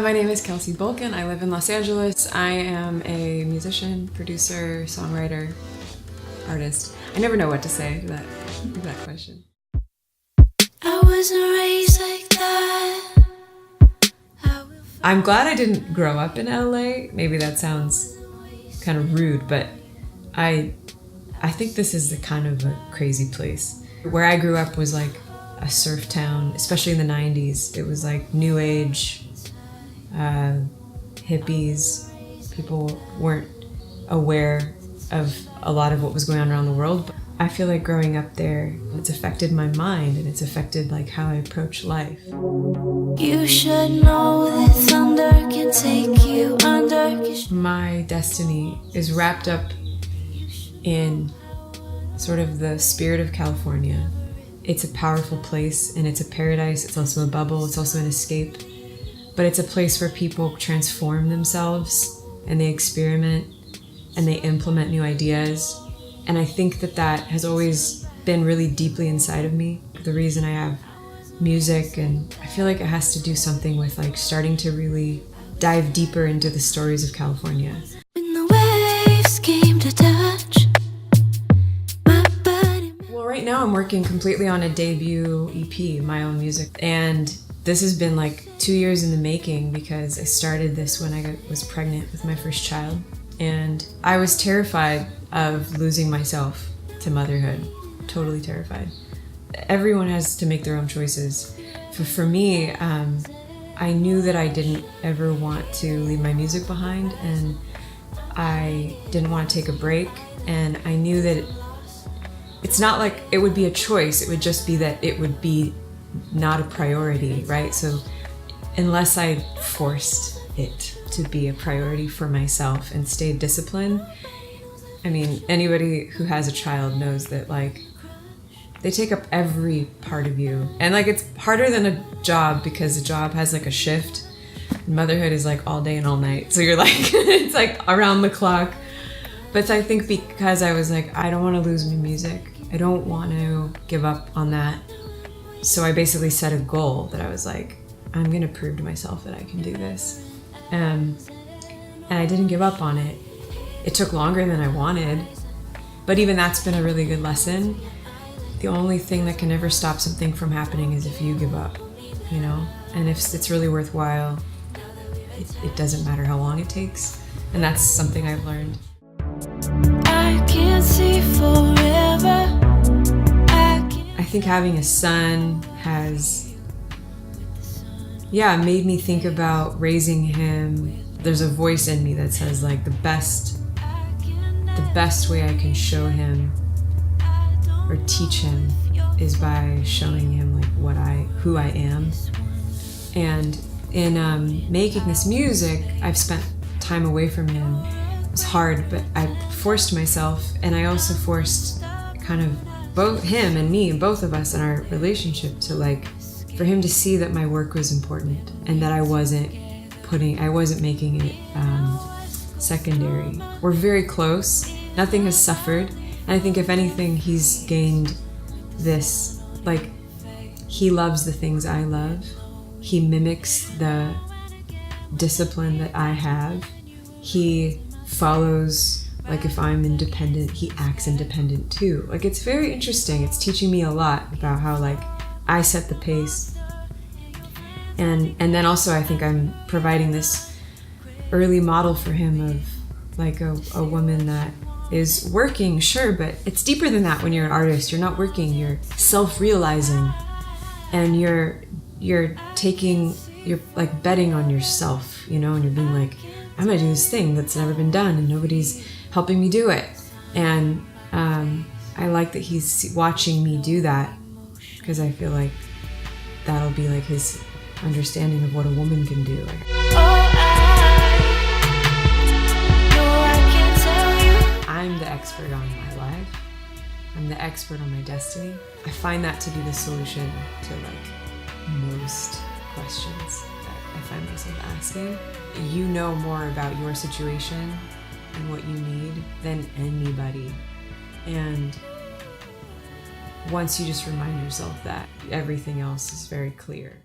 my name is Kelsey Bulkin. I live in Los Angeles. I am a musician, producer, songwriter, artist. I never know what to say to that question. I wasn't raised like that. I'm glad I didn't grow up in LA. Maybe that sounds kind of rude, but I think this is the kind of a crazy place. Where I grew up was like a surf town, especially in the 90s. It was like new age, hippies. People weren't aware of a lot of what was going on around the world. But I feel like growing up there, it's affected my mind and it's affected like how I approach life. You should know that thunder can take you under. My destiny is wrapped up in sort of the spirit of California. It's a powerful place and it's a paradise. It's also a bubble. It's also an escape. But it's a place where people transform themselves and they experiment and they implement new ideas. And I think that has always been really deeply inside of me. The reason I have music, and I feel like it has to do something with like starting to really dive deeper into the stories of California. When the waves came to touch my body. Well, right now I'm working completely on a debut EP, my own music. And this has been like 2 years in the making because I started this when I was pregnant with my first child. And I was terrified of losing myself to motherhood, totally terrified. Everyone has to make their own choices. For me, I knew that I didn't ever want to leave my music behind, and I didn't want to take a break, and I knew that it's not like it would be a choice, it would just be that it would be not a priority, right? So unless I forced it to be a priority for myself and stayed disciplined, I mean, anybody who has a child knows that like they take up every part of you. And like it's harder than a job because a job has like a shift. Motherhood is like all day and all night. So you're like, it's like around the clock. But I think because I was like, I don't want to lose my music. I don't want to give up on that. So I basically set a goal that I was like, I'm going to prove to myself that I can do this. And I didn't give up on it. It took longer than I wanted, but even that's been a really good lesson. The only thing that can ever stop something from happening is if you give up, you know? And if it's really worthwhile, it doesn't matter how long it takes. And that's something I've learned. I can't see forever. I think having a son has, made me think about raising him. There's a voice in me that says like the best way I can show him or teach him is by showing him like who I am. And in making this music, I've spent time away from him. It was hard, but I forced myself, and I also forced kind of both him and me, both of us in our relationship, to like for him to see that my work was important and that I wasn't making it secondary. We're very close. Nothing has suffered. And I think if anything, he's gained this, like, he loves the things I love. He mimics the discipline that I have. He follows, like if I'm independent, he acts independent too. Like it's very interesting. It's teaching me a lot about how like I set the pace. And then also I think I'm providing this early model for him of like a woman that is working, sure, but it's deeper than that when you're an artist. You're not working, you're self-realizing, and you're like betting on yourself, you know, and you're being like, I'm gonna do this thing that's never been done and nobody's helping me do it. And I like that he's watching me do that because I feel like that'll be like his understanding of what a woman can do. I'm the expert on my life. I'm the expert on my destiny. I find that to be the solution to like most questions that I find myself asking. You know more about your situation and what you need than anybody. And once you just remind yourself that, everything else is very clear.